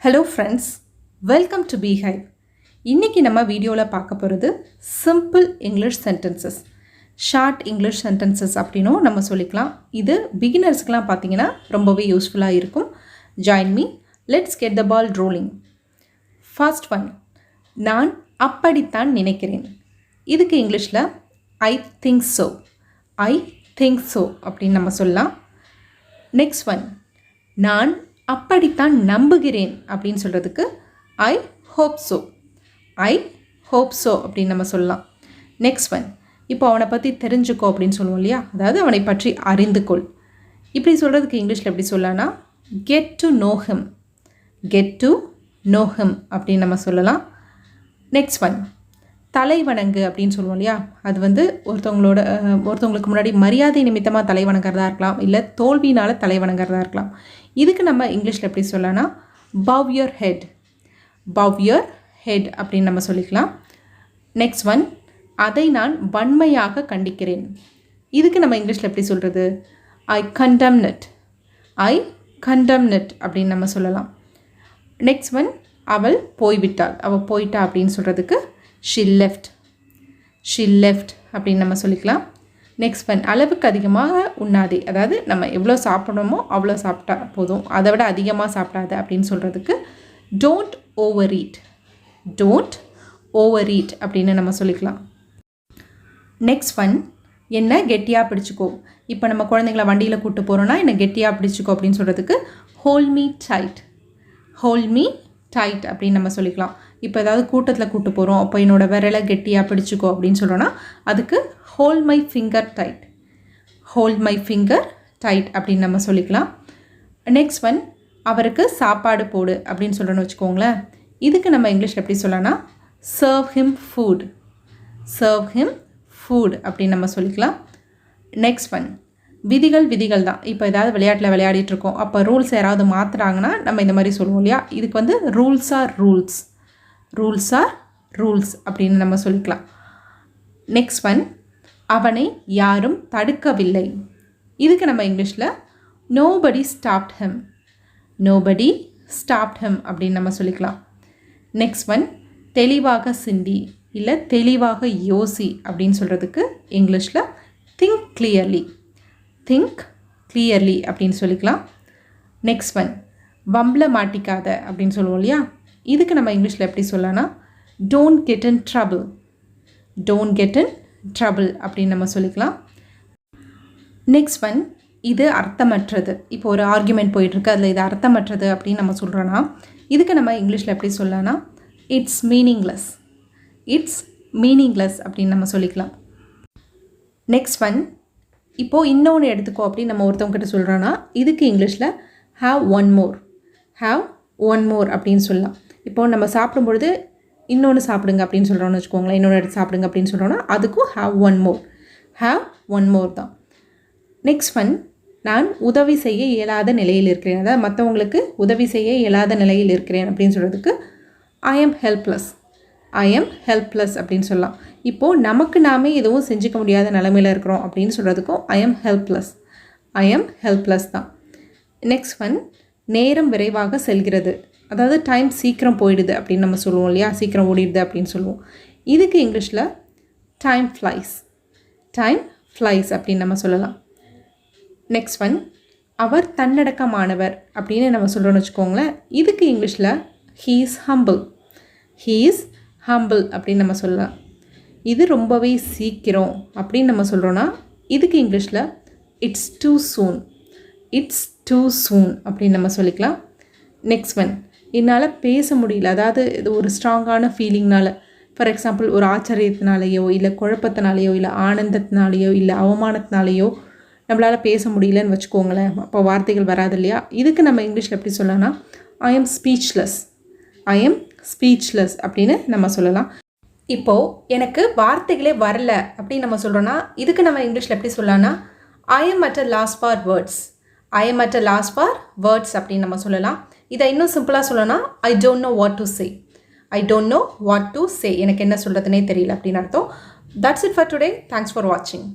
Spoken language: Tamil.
Hello friends, welcome to Beehive. இன்னைக்கு நம்ம வீடியோல பார்க்க போறது simple English sentences. Short English sentences அப்படினோ நம்ம சொல்லிக்கலாம். இது beginnersக்குலாம் பாத்தீங்கன்னா ரொம்பவே யூஸ்ஃபுல்லா இருக்கும். Join me. Let's get the ball rolling. First one. நான் அப்படித்தான் நினைக்கிறேன். இதுக்கு இங்கிலீஷ்ல I think so. I think so அப்படினு நம்ம சொல்லலாம். Next one. நான் அப்படித்தான் நம்புகிறேன் அப்படின்னு சொல்கிறதுக்கு I hope so. I hope so அப்படின்னு நம்ம சொல்லலாம். நெக்ஸ்ட் ஒன், இப்போ அவனை பற்றி தெரிஞ்சுக்கோ அப்படின்னு சொல்லுவோம் இல்லையா, அதாவது அவனை பற்றி அறிந்து கொள். இப்படி சொல்கிறதுக்கு இங்கிலீஷில் எப்படி சொல்லலாம்னா get to know him. Get to know him அப்படின்னு நம்ம சொல்லலாம். நெக்ஸ்ட் ஒன், தலை வணங்கு அப்படின்னு சொல்லுவோம் இல்லையா, அது வந்து ஒருத்தவங்களுக்கு முன்னாடி மரியாதை நிமித்தமாக தலை வணங்குறதா இருக்கலாம், இல்லை தோல்வினால் தலை வணங்குறதா இருக்கலாம். இதுக்கு நம்ம இங்கிலீஷில் எப்படி சொல்லலாம்னா bow your head. Bow your head அப்படின்னு நம்ம சொல்லிக்கலாம். நெக்ஸ்ட் ஒன், அதை நான் வன்மையாக கண்டிக்கிறேன். இதுக்கு நம்ம இங்கிலீஷில் எப்படி சொல்கிறது I condemn it. I condemn it அப்படின்னு நம்ம சொல்லலாம். நெக்ஸ்ட் ஒன், அவள் போய்விட்டாள். அவள் போயிட்டா அப்படின்னு சொல்கிறதுக்கு she left. she left அப்படின்னு நம்ம சொல்லிக்கலாம். நெக்ஸ்ட் ஒன், அளவுக்கு அதிகமாக உண்ணாதே. அதாவது நம்ம எவ்வளோ சாப்பிடணுமோ அவ்வளோ சாப்பிட்டா போதும், அதை விட அதிகமாக சாப்பிடாத அப்படின்னு சொல்கிறதுக்கு don't over eat. Don't over eat அப்படின்னு நம்ம சொல்லிக்கலாம். நெக்ஸ்ட் ஒன், என்ன கெட்டியாக பிடிச்சிக்கோ. இப்போ நம்ம குழந்தைங்கள வண்டியில் கூப்பிட்டு போகிறோன்னா என்ன கெட்டியாக பிடிச்சிக்கோ அப்படின்னு சொல்கிறதுக்கு hold me tight. Hold me tight அப்படின்னு நம்ம சொல்லிக்கலாம். இப்போ ஏதாவது கூட்டத்தில் கூப்பிட்டு போகிறோம், அப்போ என்னோடய விரலை கெட்டியாக பிடிச்சிக்கோ அப்படின்னு சொல்கிறோன்னா அதுக்கு hold my finger tight. Hold my finger tight அப்படின்னு நம்ம சொல்லிக்கலாம். நெக்ஸ்ட் ஒன், அவருக்கு சாப்பாடு போடு அப்படின்னு சொல்கிறோன்னு வச்சுக்கோங்களேன். இதுக்கு நம்ம இங்கிலீஷில் எப்படி சொல்லலாம்னா serve him food. Serve him food அப்படின்னு நம்ம சொல்லிக்கலாம். நெக்ஸ்ட் ஒன், விதிகள் தான். இப்போ ஏதாவது விளையாட்டில் விளையாடிட்டுருக்கோம், அப்போ ரூல்ஸ் யாராவது மாற்றுறாங்கன்னா நம்ம இந்த மாதிரி சொல்லுவோம் இல்லையா, இதுக்கு வந்து rules are rules. Rules are rules அப்படின்னு நம்ம சொல்லிக்கலாம். நெக்ஸ்ட் ஒன், அவனை யாரும் தடுக்கவில்லை. இதுக்கு நம்ம இங்கிலீஷில் nobody stopped him. Nobody stopped him அப்படின்னு நம்ம சொல்லிக்கலாம். நெக்ஸ்ட் ஒன், தெளிவாக சிந்தி இல்லை தெளிவாக யோசி அப்படின்னு சொல்கிறதுக்கு இங்கிலீஷில் திங்க் கிளியர்லி. திங்க் கிளியர்லி அப்படின்னு சொல்லிக்கலாம். நெக்ஸ்ட் ஒன், வம்பில் மாட்டிக்காத அப்படின்னு சொல்லுவோம் இல்லையா, இதுக்கு நம்ம இங்கிலீஷில் எப்படி சொல்லலாம்னா don't get in trouble. Don't get in trouble அப்படின்னு நம்ம சொல்லிக்கலாம். நெக்ஸ்ட் ஒன், இது அர்த்தமற்றது. இப்போ ஒரு ஆர்குமெண்ட் போயிட்டுருக்கு, அதில் இது அர்த்தமற்றது அப்படின்னு நம்ம சொல்கிறோன்னா இதுக்கு நம்ம இங்கிலீஷில் எப்படி சொல்லலாம்னா இட்ஸ் மீனிங்லெஸ். இட்ஸ் மீனிங்லெஸ் அப்படின்னு நம்ம சொல்லிக்கலாம். நெக்ஸ்ட் ஒன், இப்போது இன்னொன்று எடுத்துக்கோ அப்படின்னு நம்ம ஒருத்தவங்ககிட்ட சொல்கிறோன்னா இதுக்கு இங்கிலீஷில் have one more. Have one மோர் அப்படின்னு சொல்லலாம். இப்போது நம்ம சாப்பிடும்பொழுது இன்னொன்று சாப்பிடுங்க அப்படின்னு சொல்கிறோன்னு வச்சுக்கோங்களேன், இன்னொன்று எடுத்து சாப்பிடுங்க அப்படின்னு சொல்கிறோன்னா அதுக்கும் have one more. Have one more தான். நெக்ஸ்ட் ஒன், நான் உதவி செய்ய இயலாத நிலையில் இருக்கிறேன். அதாவது மற்றவங்களுக்கு உதவி செய்ய இயலாத நிலையில் இருக்கிறேன் அப்படின்னு சொல்கிறதுக்கு ஐ am helpless. I am helpless அப்படின்னு சொல்லலாம். இப்போது நமக்கு நாமே எதுவும் செஞ்சுக்க முடியாத நிலைமையில் இருக்கிறோம் அப்படின்னு சொல்கிறதுக்கும் I am helpless. I am helpless தான். நெக்ஸ்ட் ஒன், நேரம் விரைவாக செல்கிறது. அதாவது டைம் சீக்கிரம் போயிடுது அப்படின்னு நம்ம சொல்லுவோம் இல்லையா, சீக்கிரம் ஓடிடுது அப்படின்னு சொல்லுவோம். இதுக்கு இங்கிலீஷில் டைம் ஃப்ளைஸ். டைம் ஃப்ளைஸ் அப்படின்னு நம்ம சொல்லலாம். நெக்ஸ்ட் ஒன், அவர் தன்னடக்கமானவர் அப்படின்னு நம்ம சொல்கிறோன்னு வச்சுக்கோங்களேன். இதுக்கு இங்கிலீஷில் he is humble. He is humble அப்படின்னு நம்ம சொல்லலாம். இது ரொம்பவே சீக்கிரம் அப்படின்னு நம்ம சொல்கிறோன்னா இதுக்கு இங்கிலீஷில் it's two soon. It's two சூன் அப்படின்னு நம்ம சொல்லிக்கலாம். நெக்ஸ்ட் ஒன், என்னால் பேச முடியல. அதாவது இது ஒரு ஸ்ட்ராங்கான ஃபீலிங்னால், ஃபார் எக்ஸாம்பிள் ஒரு ஆச்சரியத்தினாலேயோ இல்லை குழப்பத்தினாலேயோ இல்லை ஆனந்தத்தினாலேயோ இல்லை அவமானத்தினாலேயோ நம்மளால் பேச முடியலன்னு வச்சுக்கோங்களேன், அப்போ வார்த்தைகள் வராது இல்லையா. இதுக்கு நம்ம இங்கிலீஷில் எப்படி சொல்லலாம்னா I M speechless. I am speechless அப்படின்னு நம்ம சொல்லலாம். இப்போது எனக்கு வார்த்தைகளே வரல அப்படின்னு நம்ம சொல்கிறோன்னா இதுக்கு நம்ம இங்கிலீஷில் எப்படி சொல்லலாம்னா I am at a loss for words. I am at a loss for words அப்படின்னு நம்ம சொல்லலாம். இதை இன்னும் சிம்பிளாக சொல்லணும்னா I don't know what to say. I don't know what to say. எனக்கு என்ன சொல்கிறதுனே தெரியல அப்படின்னு அர்த்தம். That's it for today. Thanks for வாட்சிங்.